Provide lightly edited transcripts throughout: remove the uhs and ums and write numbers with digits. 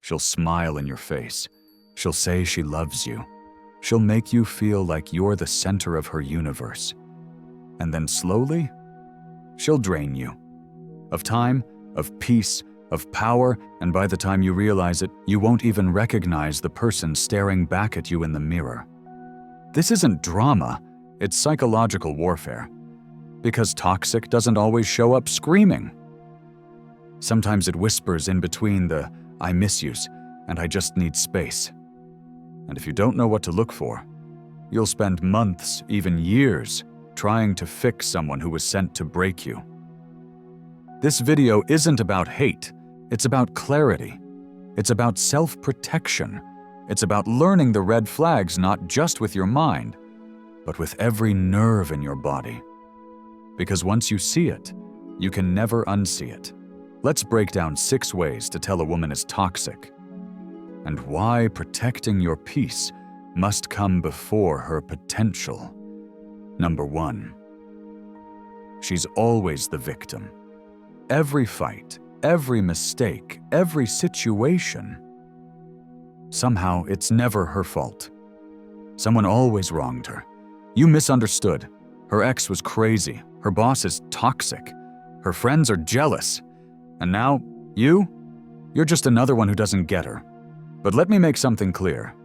She'll smile in your face. She'll say she loves you. She'll make you feel like you're the center of her universe. And then slowly, she'll drain you. Of time, of peace, of power, and by the time you realize it, you won't even recognize the person staring back at you in the mirror. This isn't drama, it's psychological warfare. Because toxic doesn't always show up screaming. Sometimes it whispers in between the "I miss yous" and "I just need space." And if you don't know what to look for, you'll spend months, even years, trying to fix someone who was sent to break you. This video isn't about hate, it's about clarity. It's about self-protection. It's about learning the red flags not just with your mind, but with every nerve in your body. Because once you see it, you can never unsee it. Let's break down 6 ways to tell a woman is toxic, and why protecting your peace must come before her potential. Number 1. She's always the victim. Every fight, every mistake, every situation, somehow it's never her fault. Someone always wronged her. You misunderstood. Her ex was crazy. Her boss is toxic. Her friends are jealous. And now, you're just another one who doesn't get her. But let me make something clear.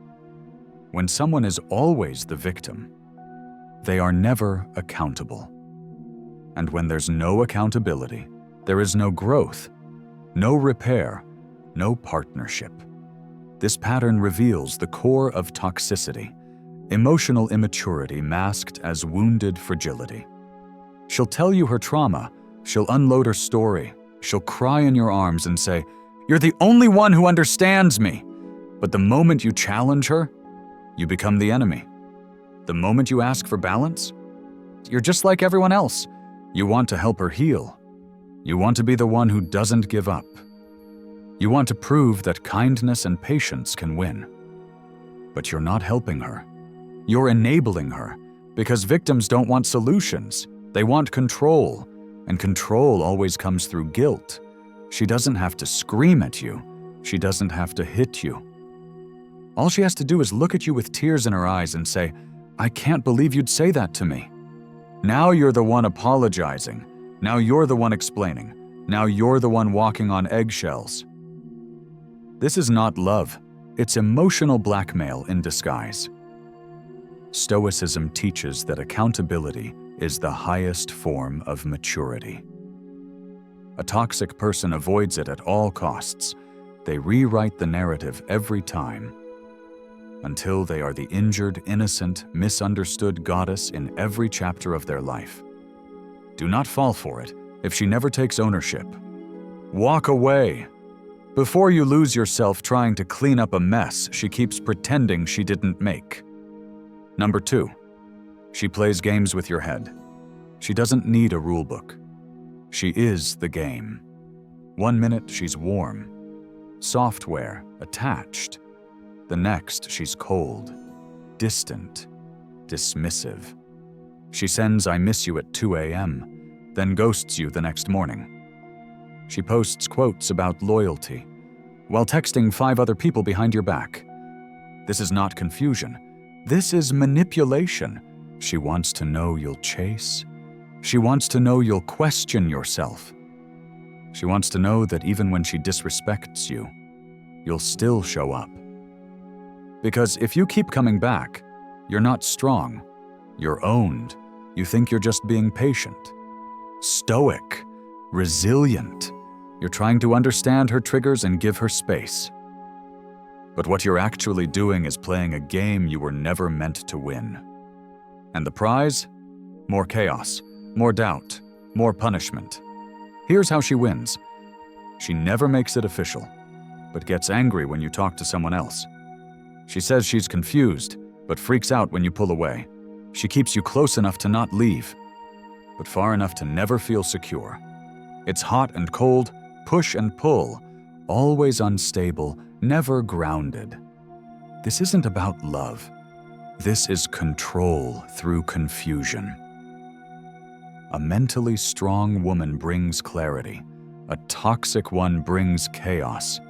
When someone is always the victim, they are never accountable. And when there's no accountability, there is no growth, no repair, no partnership. This pattern reveals the core of toxicity, emotional immaturity masked as wounded fragility. She'll tell you her trauma, she'll unload her story, she'll cry in your arms and say, "You're the only one who understands me." But the moment you challenge her, you become the enemy. The moment you ask for balance, you're just like everyone else. You want to help her heal. You want to be the one who doesn't give up. You want to prove that kindness and patience can win. But you're not helping her. You're enabling her, because victims don't want solutions. They want control, and control always comes through guilt. She doesn't have to scream at you. She doesn't have to hit you. All she has to do is look at you with tears in her eyes and say, "I can't believe you'd say that to me." Now you're the one apologizing. Now you're the one explaining. Now you're the one walking on eggshells. This is not love. It's emotional blackmail in disguise. Stoicism teaches that accountability is the highest form of maturity. A toxic person avoids it at all costs. They rewrite the narrative every time, until they are the injured, innocent, misunderstood goddess in every chapter of their life. Do not fall for it if she never takes ownership. Walk away. Before you lose yourself trying to clean up a mess she keeps pretending she didn't make. Number 2, she plays games with your head. She doesn't need a rule book. She is the game. 1 minute she's warm, software, attached. The next she's cold, distant, dismissive. She sends "I miss you" at 2 a.m., then ghosts you the next morning. She posts quotes about loyalty, while texting 5 other people behind your back. This is not confusion. This is manipulation. She wants to know you'll chase. She wants to know you'll question yourself. She wants to know that even when she disrespects you, you'll still show up. Because if you keep coming back, you're not strong. You're owned. You think you're just being patient. Stoic. Resilient. You're trying to understand her triggers and give her space. But what you're actually doing is playing a game you were never meant to win. And the prize? More chaos, more doubt, more punishment. Here's how she wins. She never makes it official, but gets angry when you talk to someone else. She says she's confused, but freaks out when you pull away. She keeps you close enough to not leave, but far enough to never feel secure. It's hot and cold, push and pull, always unstable, never grounded. This isn't about love. This is control through confusion. A mentally strong woman brings clarity. A toxic one brings chaos.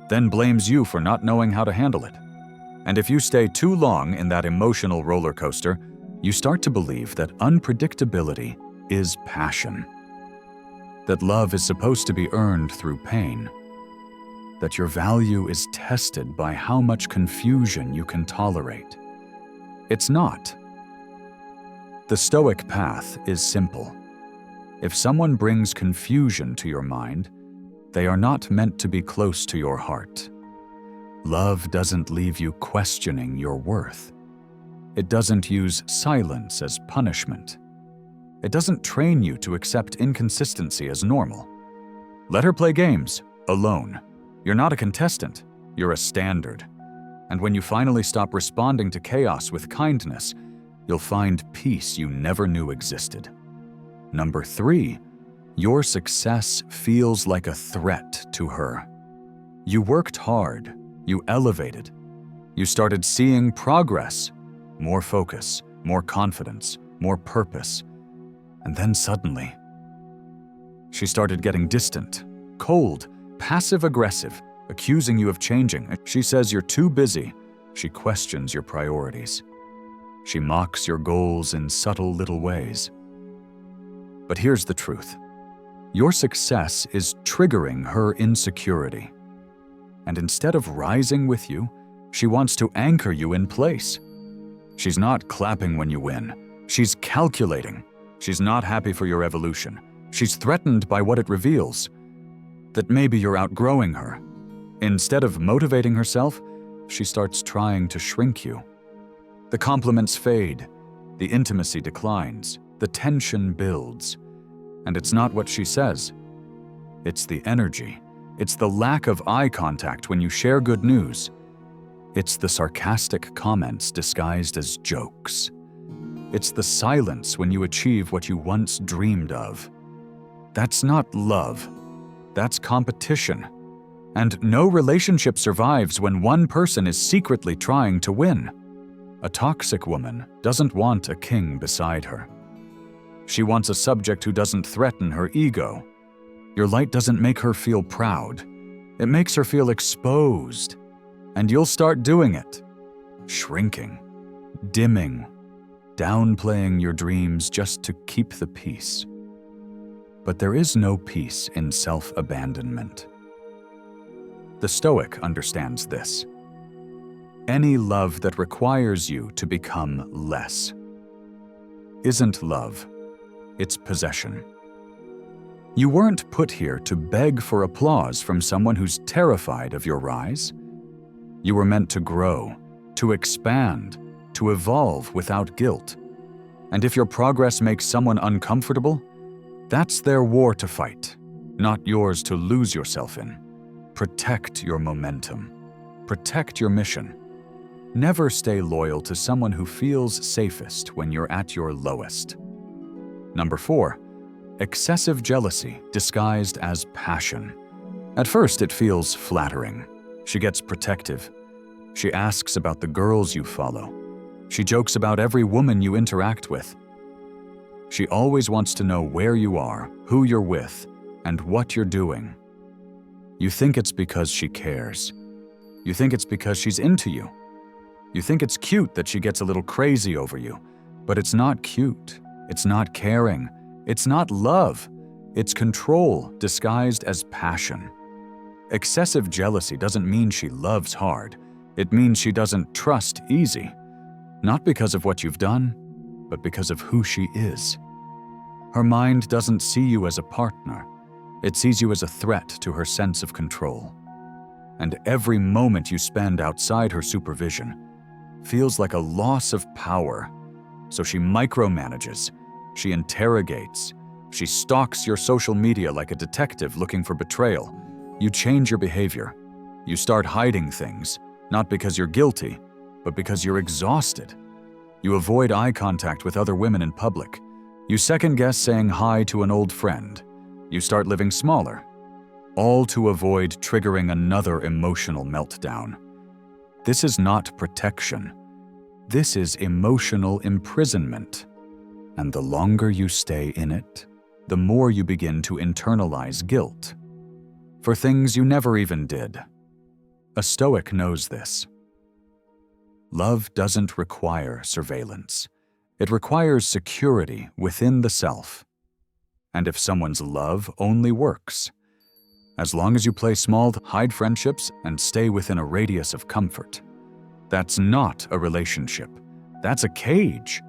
then blames you for not knowing how to handle it. And if you stay too long in that emotional roller coaster, you start to believe that unpredictability is passion, that love is supposed to be earned through pain, that your value is tested by how much confusion you can tolerate. It's not. The Stoic path is simple. If someone brings confusion to your mind, they are not meant to be close to your heart. Love doesn't leave you questioning your worth. It doesn't use silence as punishment. It doesn't train you to accept inconsistency as normal. Let her play games, alone. You're not a contestant, you're a standard. And when you finally stop responding to chaos with kindness, you'll find peace you never knew existed. Number 3, your success feels like a threat to her. You worked hard, you elevated, you started seeing progress, more focus, more confidence, more purpose. And then suddenly, she started getting distant, cold, passive-aggressive, accusing you of changing. She says you're too busy. She questions your priorities. She mocks your goals in subtle little ways. But here's the truth. Your success is triggering her insecurity. And instead of rising with you, she wants to anchor you in place. She's not clapping when you win. She's calculating. She's not happy for your evolution. She's threatened by what it reveals, that maybe you're outgrowing her. Instead of motivating herself, she starts trying to shrink you. The compliments fade, the intimacy declines, the tension builds. And it's not what she says. It's the energy. It's the lack of eye contact when you share good news. It's the sarcastic comments disguised as jokes. It's the silence when you achieve what you once dreamed of. That's not love. That's competition. And no relationship survives when one person is secretly trying to win. A toxic woman doesn't want a king beside her. She wants a subject who doesn't threaten her ego. Your light doesn't make her feel proud. It makes her feel exposed. And you'll start doing it. Shrinking, dimming, downplaying your dreams just to keep the peace. But there is no peace in self-abandonment. The Stoic understands this. Any love that requires you to become less isn't love, it's possession. You weren't put here to beg for applause from someone who's terrified of your rise. You were meant to grow, to expand, to evolve without guilt. And if your progress makes someone uncomfortable, that's their war to fight, not yours to lose yourself in. Protect your momentum. Protect your mission. Never stay loyal to someone who feels safest when you're at your lowest. Number 4, excessive jealousy disguised as passion. At first, it feels flattering. She gets protective. She asks about the girls you follow. She jokes about every woman you interact with. She always wants to know where you are, who you're with, and what you're doing. You think it's because she cares. You think it's because she's into you. You think it's cute that she gets a little crazy over you, but it's not cute. It's not caring. It's not love. It's control disguised as passion. Excessive jealousy doesn't mean she loves hard. It means she doesn't trust easy. Not because of what you've done, but because of who she is. Her mind doesn't see you as a partner. It sees you as a threat to her sense of control. And every moment you spend outside her supervision feels like a loss of power. So she micromanages, she interrogates, she stalks your social media like a detective looking for betrayal. You change your behavior. You start hiding things, not because you're guilty, but because you're exhausted. You avoid eye contact with other women in public. You second-guess saying hi to an old friend. You start living smaller, all to avoid triggering another emotional meltdown. This is not protection. This is emotional imprisonment. And the longer you stay in it, the more you begin to internalize guilt for things you never even did, A Stoic knows this. Love doesn't require surveillance. It requires security within the self. And if someone's love only works, as long as you play small, hide friendships, and stay within a radius of comfort, that's not a relationship. That's a cage.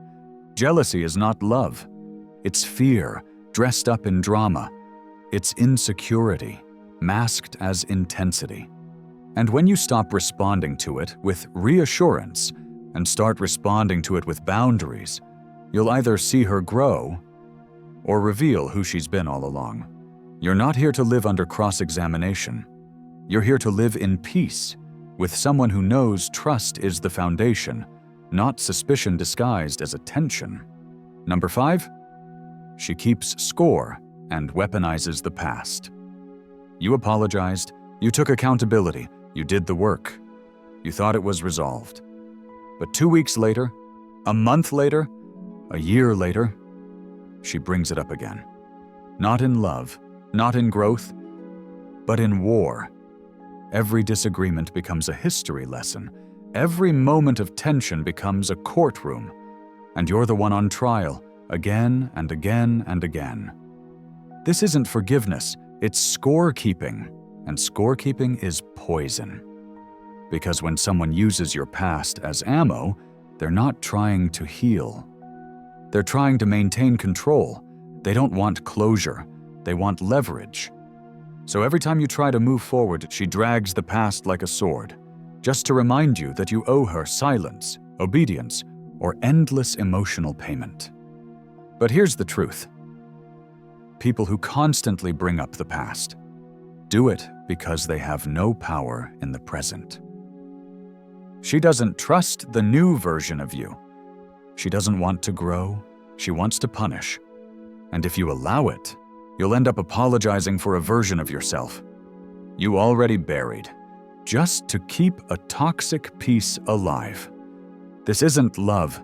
Jealousy is not love. It's fear, dressed up in drama. It's insecurity, masked as intensity. And when you stop responding to it with reassurance and start responding to it with boundaries, you'll either see her grow or reveal who she's been all along. You're not here to live under cross-examination. You're here to live in peace with someone who knows trust is the foundation, not suspicion disguised as attention. Number 5, she keeps score and weaponizes the past. You apologized, you took accountability, you did the work. You thought it was resolved. But 2 weeks later, a month later, a year later, she brings it up again. Not in love, not in growth, but in war. Every disagreement becomes a history lesson. Every moment of tension becomes a courtroom, and you're the one on trial, again and again and again. This isn't forgiveness, it's scorekeeping, and scorekeeping is poison. Because when someone uses your past as ammo, they're not trying to heal. They're trying to maintain control. They don't want closure, they want leverage. So every time you try to move forward, she drags the past like a sword, just to remind you that you owe her silence, obedience, or endless emotional payment. But here's the truth. People who constantly bring up the past do it because they have no power in the present. She doesn't trust the new version of you. She doesn't want to grow, she wants to punish. And if you allow it, you'll end up apologizing for a version of yourself you already buried, just to keep a toxic piece alive. This isn't love.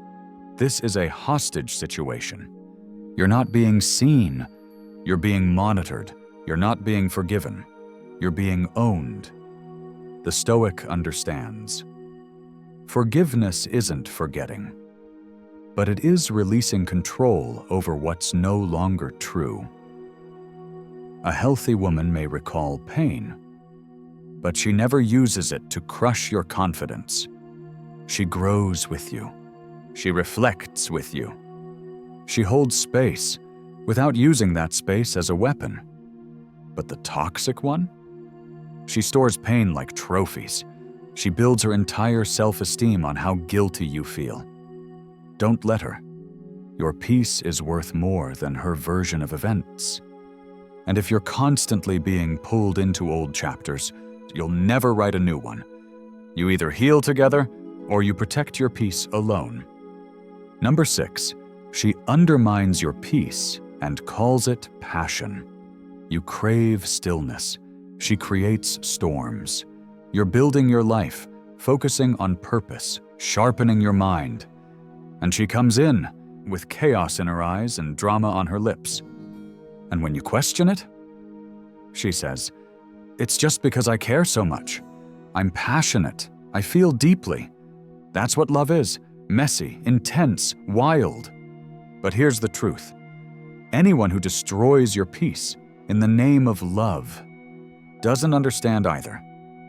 This is a hostage situation. You're not being seen. You're being monitored. You're not being forgiven. You're being owned. The Stoic understands. Forgiveness isn't forgetting, but it is releasing control over what's no longer true. A healthy woman may recall pain, but she never uses it to crush your confidence. She grows with you. She reflects with you. She holds space without using that space as a weapon. But the toxic one? She stores pain like trophies. She builds her entire self-esteem on how guilty you feel. Don't let her. Your peace is worth more than her version of events. And if you're constantly being pulled into old chapters, you'll never write a new one. You either heal together or you protect your peace alone. Number 6, she undermines your peace and calls it passion. You crave stillness. She creates storms. You're building your life, focusing on purpose, sharpening your mind. And she comes in with chaos in her eyes and drama on her lips. And when you question it, she says, "It's just because I care so much. I'm passionate. I feel deeply." That's what love is. Messy, intense, wild. But here's the truth. Anyone who destroys your peace in the name of love doesn't understand either.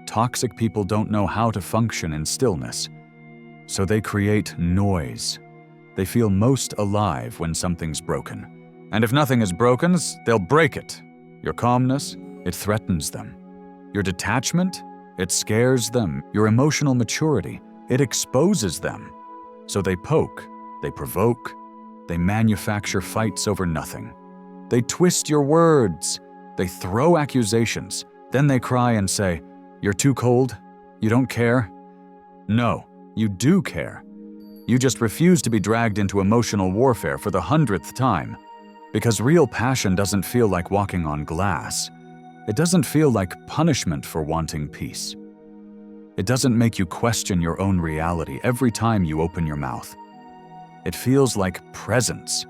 Toxic people don't know how to function in stillness, so they create noise. They feel most alive when something's broken. And if nothing is broken, they'll break it. Your calmness, it threatens them. Your detachment, it scares them. Your emotional maturity, it exposes them. So they poke, they provoke, they manufacture fights over nothing. They twist your words, they throw accusations, then they cry and say, "You're too cold? You don't care?" No, you do care. You just refuse to be dragged into emotional warfare for the 100th time. Because real passion doesn't feel like walking on glass. It doesn't feel like punishment for wanting peace. It doesn't make you question your own reality every time you open your mouth. It feels like presence,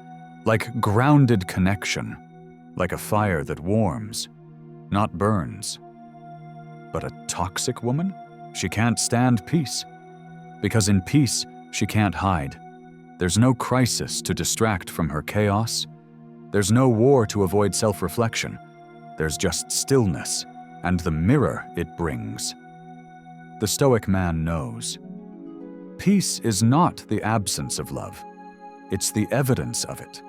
like grounded connection, like a fire that warms, not burns. But a toxic woman? She can't stand peace. Because in peace, she can't hide. There's no crisis to distract from her chaos. There's no war to avoid self-reflection. There's just stillness and the mirror it brings. The Stoic man knows. Peace is not the absence of love. It's the evidence of it.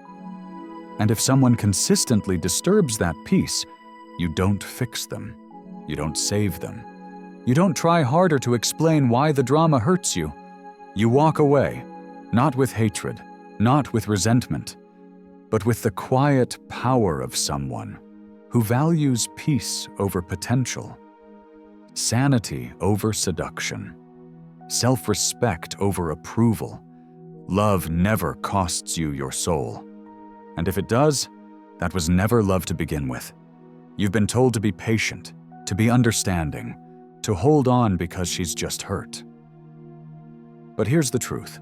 And if someone consistently disturbs that peace, you don't fix them. You don't save them. You don't try harder to explain why the drama hurts you. You walk away, not with hatred, not with resentment, but with the quiet power of someone who values peace over potential, sanity over seduction, self-respect over approval. Love never costs you your soul. And if it does, that was never love to begin with. You've been told to be patient, to be understanding, to hold on because she's just hurt. But here's the truth.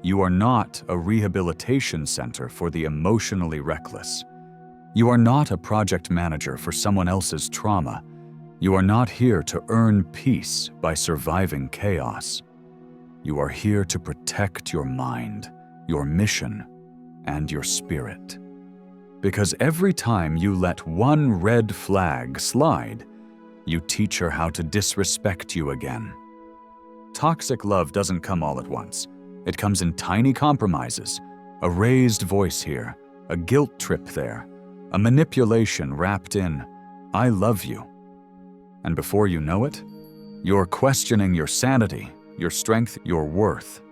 You are not a rehabilitation center for the emotionally reckless. You are not a project manager for someone else's trauma. You are not here to earn peace by surviving chaos. You are here to protect your mind, your mission, and your spirit. Because every time you let one red flag slide, you teach her how to disrespect you again. Toxic love doesn't come all at once. It comes in tiny compromises, a raised voice here, a guilt trip there, a manipulation wrapped in, "I love you." And before you know it, you're questioning your sanity, your strength, your worth.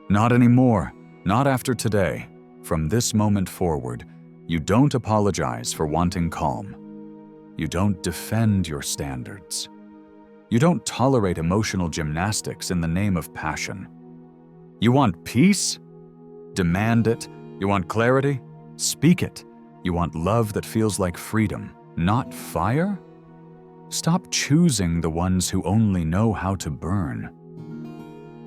Not anymore, not after today. From this moment forward, you don't apologize for wanting calm. You don't defend your standards. You don't tolerate emotional gymnastics in the name of passion. You want peace? Demand it. You want clarity? Speak it. You want love that feels like freedom, not fire? Stop choosing the ones who only know how to burn.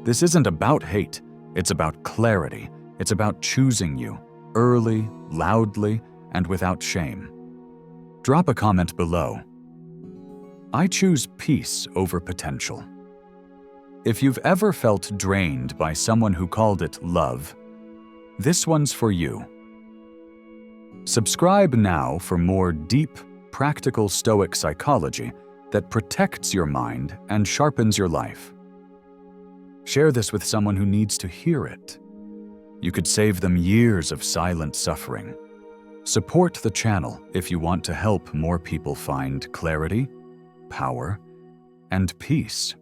This isn't about hate. It's about clarity. It's about choosing you, early, loudly, and without shame. Drop a comment below. I choose peace over potential. If you've ever felt drained by someone who called it love, this one's for you. Subscribe now for more deep, practical Stoic psychology that protects your mind and sharpens your life. Share this with someone who needs to hear it. You could save them years of silent suffering. Support the channel if you want to help more people find clarity, power, and peace.